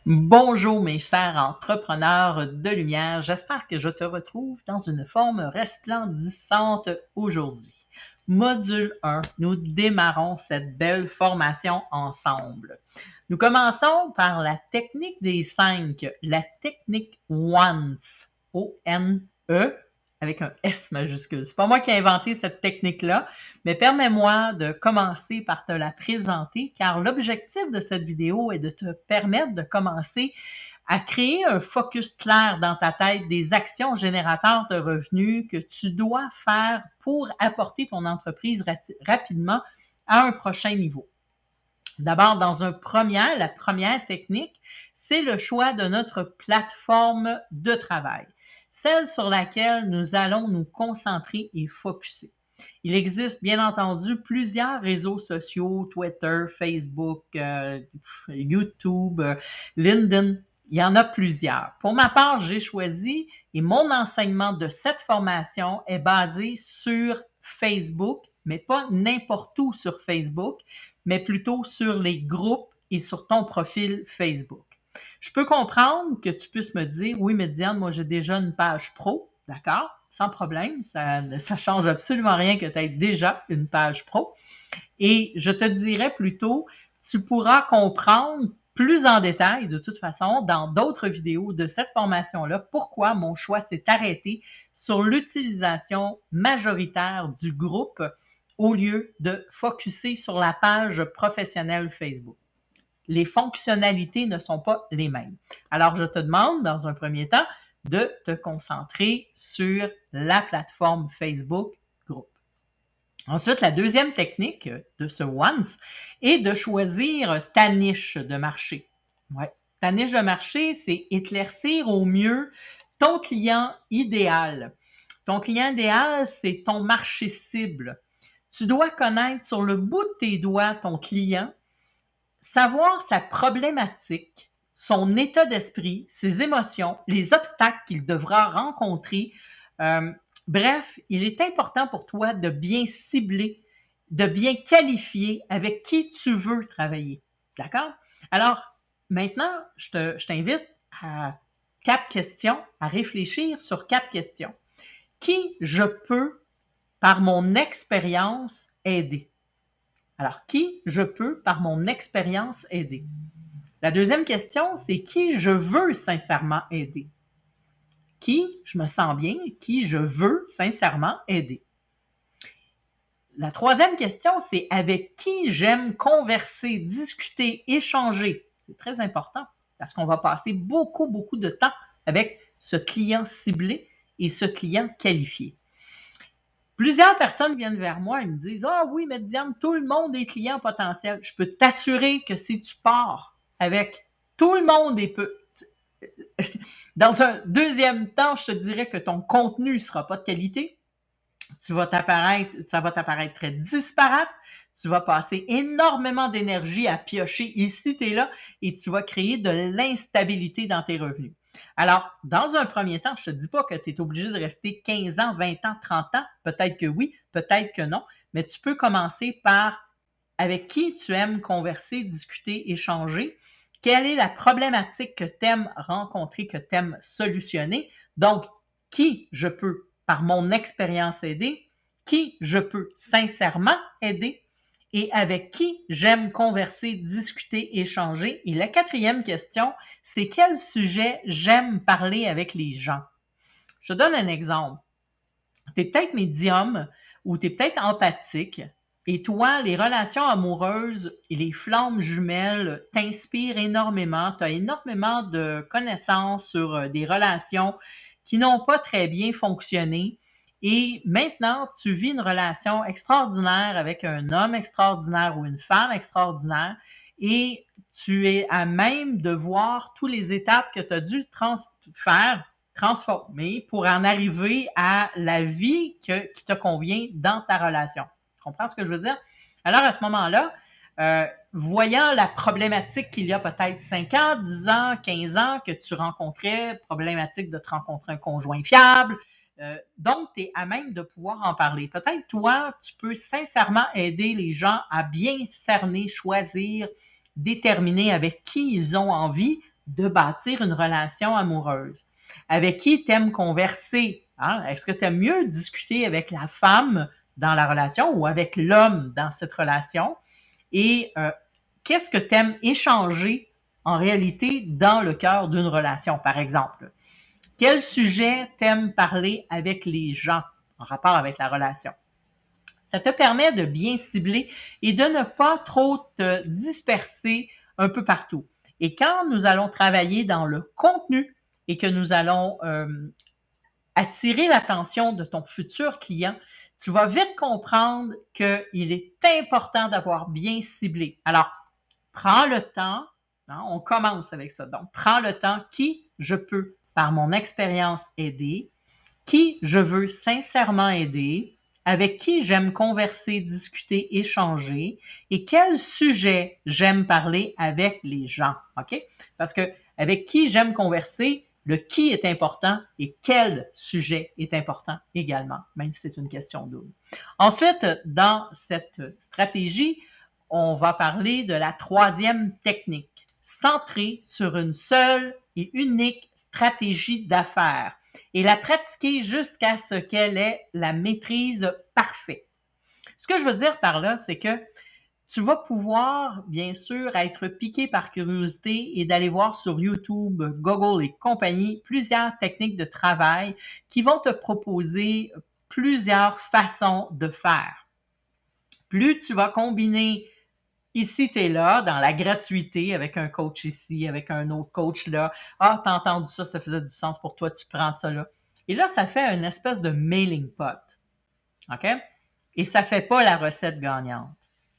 Bonjour mes chers entrepreneurs de lumière, j'espère que je te retrouve dans une forme resplendissante aujourd'hui. Module 1, nous démarrons cette belle formation ensemble. Nous commençons par la technique des 5, la technique ONCE, O-N-E, avec un S majuscule. C'est pas moi qui ai inventé cette technique-là, mais permets-moi de commencer par te la présenter car l'objectif de cette vidéo est de te permettre de commencer à créer un focus clair dans ta tête des actions générateurs de revenus que tu dois faire pour apporter ton entreprise rapidement à un prochain niveau. D'abord, la première technique, c'est le choix de notre plateforme de travail, celle sur laquelle nous allons nous concentrer et focusser. Il existe bien entendu plusieurs réseaux sociaux, Twitter, Facebook, YouTube, LinkedIn. Il y en a plusieurs. Pour ma part, j'ai choisi et mon enseignement de cette formation est basé sur Facebook, mais pas n'importe où sur Facebook, mais plutôt sur les groupes et sur ton profil Facebook. Je peux comprendre que tu puisses me dire, oui, mais Diane, moi j'ai déjà une page pro, d'accord? Sans problème, ça ne change absolument rien que tu aies déjà une page pro. Et je te dirais plutôt, tu pourras comprendre plus en détail, de toute façon, dans d'autres vidéos de cette formation-là, pourquoi mon choix s'est arrêté sur l'utilisation majoritaire du groupe au lieu de focusser sur la page professionnelle Facebook. Les fonctionnalités ne sont pas les mêmes. Alors, je te demande, dans un premier temps, de te concentrer sur la plateforme Facebook Groupe. Ensuite, la deuxième technique de ce ONCE est de choisir ta niche de marché. Ouais. Ta niche de marché, c'est éclaircir au mieux ton client idéal. Ton client idéal, c'est ton marché cible. Tu dois connaître sur le bout de tes doigts ton client, savoir sa problématique, son état d'esprit, ses émotions, les obstacles qu'il devra rencontrer. Bref, il est important pour toi de bien cibler, de bien qualifier avec qui tu veux travailler. D'accord? Alors, maintenant, je t'invite à 4 questions, à réfléchir sur 4 questions. Qui je peux, par mon expérience, aider? Alors, qui je peux, par mon expérience, aider? La deuxième question, c'est qui je veux sincèrement aider? Qui je me sens bien, qui je veux sincèrement aider? La troisième question, c'est avec qui j'aime converser, discuter, échanger. C'est très important parce qu'on va passer beaucoup, beaucoup de temps avec ce client ciblé et ce client qualifié. Plusieurs personnes viennent vers moi et me disent « Ah oui, mais Diane, tout le monde est client potentiel. » Je peux t'assurer que si tu pars avec tout le monde et peu... Dans un deuxième temps, je te dirais que ton contenu ne sera pas de qualité. Ça va t'apparaître très disparate. Tu vas passer énormément d'énergie à piocher ici, t'es là, et tu vas créer de l'instabilité dans tes revenus. Alors, dans un premier temps, je ne te dis pas que tu es obligé de rester 15 ans, 20 ans, 30 ans. Peut-être que oui, peut-être que non, mais tu peux commencer par avec qui tu aimes converser, discuter, échanger. Quelle est la problématique que tu aimes rencontrer, que tu aimes solutionner? Donc, qui je peux, par mon expérience, aider? Qui je peux sincèrement aider? Et avec qui j'aime converser, discuter, échanger? Et la quatrième question, c'est quel sujet j'aime parler avec les gens? Je te donne un exemple. Tu es peut-être médium ou tu es peut-être empathique et toi, les relations amoureuses et les flammes jumelles t'inspirent énormément. Tu as énormément de connaissances sur des relations qui n'ont pas très bien fonctionné. Et maintenant, tu vis une relation extraordinaire avec un homme extraordinaire ou une femme extraordinaire et tu es à même de voir toutes les étapes que tu as dû transformer pour en arriver à la vie qui te convient dans ta relation. Tu comprends ce que je veux dire? Alors, à ce moment-là, voyant la problématique qu'il y a peut-être 5 ans, 10 ans, 15 ans que tu rencontrais, problématique de te rencontrer un conjoint fiable, donc, tu es à même de pouvoir en parler. Peut-être, toi, tu peux sincèrement aider les gens à bien cerner, choisir, déterminer avec qui ils ont envie de bâtir une relation amoureuse? Avec qui tu aimes converser? Hein? Est-ce que tu aimes mieux discuter avec la femme dans la relation ou avec l'homme dans cette relation? Et qu'est-ce que tu aimes échanger en réalité dans le cœur d'une relation, par exemple? Quel sujet t'aimes parler avec les gens en rapport avec la relation? Ça te permet de bien cibler et de ne pas trop te disperser un peu partout. Et quand nous allons travailler dans le contenu et que nous allons attirer l'attention de ton futur client, tu vas vite comprendre qu'il est important d'avoir bien ciblé. Alors, prends le temps, hein, on commence avec ça. Donc, prends le temps qui je peux, par mon expérience, aider, qui je veux sincèrement aider, avec qui j'aime converser, discuter, échanger et quel sujet j'aime parler avec les gens. OK? Parce que avec qui j'aime converser, le qui est important et quel sujet est important également, même si c'est une question double. Ensuite, dans cette stratégie, on va parler de la troisième technique, centrée sur une seule et unique stratégie d'affaires et la pratiquer jusqu'à ce qu'elle ait la maîtrise parfaite. Ce que je veux dire par là, c'est que tu vas pouvoir, bien sûr, être piqué par curiosité et d'aller voir sur YouTube, Google et compagnie plusieurs techniques de travail qui vont te proposer plusieurs façons de faire. Plus tu vas combiner ici, tu es là, dans la gratuité, avec un coach ici, avec un autre coach là. Ah, t'as entendu ça, ça faisait du sens pour toi, tu prends ça là. Et là, ça fait une espèce de mailing pot. OK? Et ça ne fait pas la recette gagnante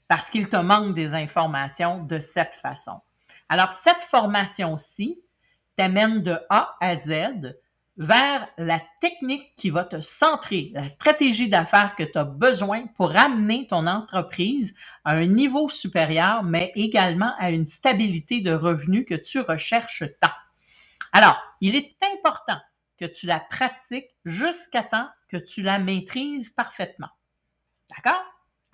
parce qu'il te manque des informations de cette façon. Alors, cette formation-ci t'amène de A à Z vers la technique qui va te centrer, la stratégie d'affaires que tu as besoin pour amener ton entreprise à un niveau supérieur, mais également à une stabilité de revenus que tu recherches tant. Alors, il est important que tu la pratiques jusqu'à temps que tu la maîtrises parfaitement. D'accord?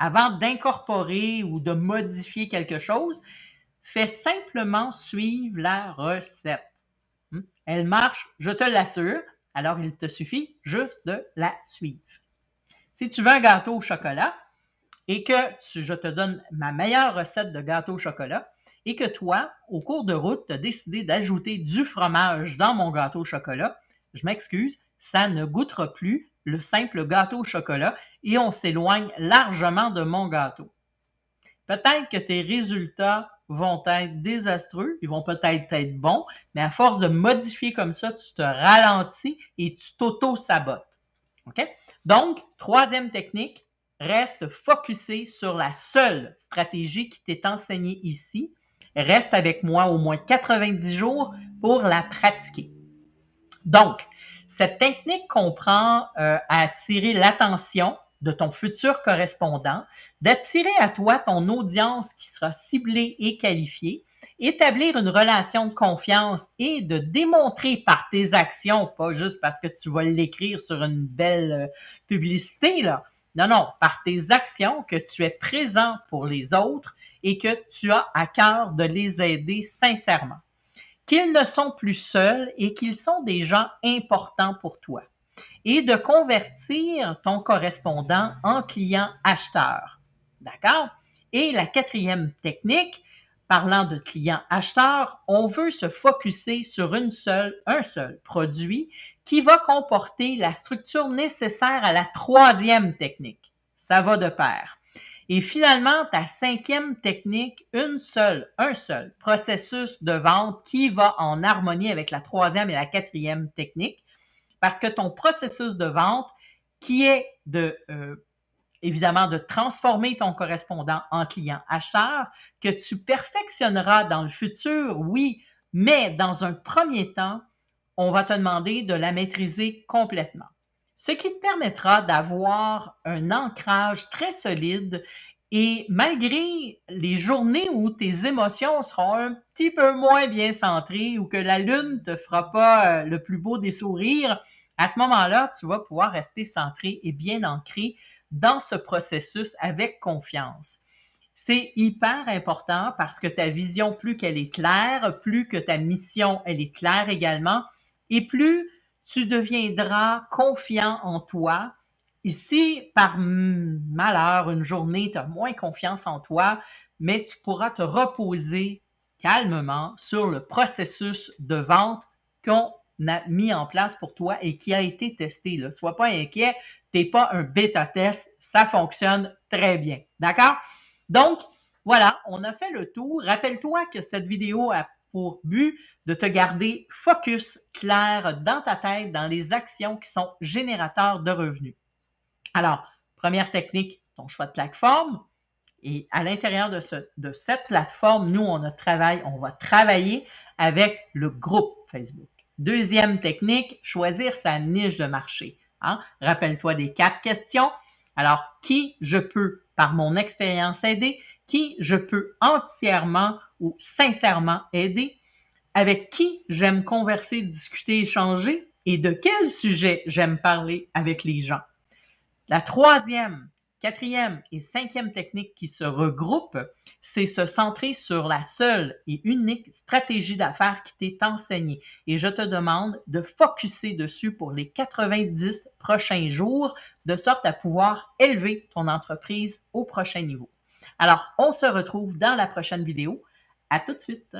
Avant d'incorporer ou de modifier quelque chose, fais simplement suivre la recette. Elle marche, je te l'assure, alors il te suffit juste de la suivre. Si tu veux un gâteau au chocolat et que je te donne ma meilleure recette de gâteau au chocolat et que toi, au cours de route, tu as décidé d'ajouter du fromage dans mon gâteau au chocolat, je m'excuse, ça ne goûtera plus le simple gâteau au chocolat et on s'éloigne largement de mon gâteau. Peut-être que tes résultats vont être désastreux, ils vont peut-être être bons, mais à force de modifier comme ça, tu te ralentis et tu t'auto-sabotes. OK? Donc, troisième technique, reste focusé sur la seule stratégie qui t'est enseignée ici. Reste avec moi au moins 90 jours pour la pratiquer. Donc, cette technique comprend à attirer l'attention de ton futur correspondant, d'attirer à toi ton audience qui sera ciblée et qualifiée, établir une relation de confiance et de démontrer par tes actions, pas juste parce que tu vas l'écrire sur une belle publicité, là. Non, non, par tes actions que tu es présent pour les autres et que tu as à cœur de les aider sincèrement. Qu'ils ne sont plus seuls et qu'ils sont des gens importants pour toi et de convertir ton correspondant en client acheteur. D'accord? Et la quatrième technique, parlant de client acheteur, on veut se focusser sur un seul produit qui va comporter la structure nécessaire à la troisième technique. Ça va de pair. Et finalement, ta cinquième technique, un seul processus de vente qui va en harmonie avec la troisième et la quatrième technique. Parce que ton processus de vente, qui est évidemment de transformer ton correspondant en client acheteur, que tu perfectionneras dans le futur, oui, mais dans un premier temps, on va te demander de la maîtriser complètement. Ce qui te permettra d'avoir un ancrage très solide et malgré les journées où tes émotions seront un petit peu moins bien centrées ou que la lune ne te fera pas le plus beau des sourires, à ce moment-là, tu vas pouvoir rester centré et bien ancré dans ce processus avec confiance. C'est hyper important parce que ta vision, plus qu'elle est claire, plus que ta mission, elle est claire également, et plus tu deviendras confiant en toi. Et si par malheur, une journée, tu as moins confiance en toi, mais tu pourras te reposer calmement sur le processus de vente qu'on a mis en place pour toi et qui a été testé. Là. Sois pas inquiet, tu n'es pas un bêta-test, ça fonctionne très bien. D'accord? Donc, voilà, on a fait le tour. Rappelle-toi que cette vidéo a pour but de te garder focus clair dans ta tête, dans les actions qui sont générateurs de revenus. Alors, première technique, ton choix de plateforme. Et à l'intérieur de cette plateforme, nous, on va travailler avec le groupe Facebook. Deuxième technique, choisir sa niche de marché. Hein? Rappelle-toi des 4 questions. Alors, qui je peux, par mon expérience, aider? Qui je peux entièrement ou sincèrement aider? Avec qui j'aime converser, discuter, échanger? Et de quel sujet j'aime parler avec les gens? La troisième, quatrième et cinquième technique qui se regroupent, c'est se centrer sur la seule et unique stratégie d'affaires qui t'est enseignée. Et je te demande de focusser dessus pour les 90 prochains jours, de sorte à pouvoir élever ton entreprise au prochain niveau. Alors, on se retrouve dans la prochaine vidéo. À tout de suite!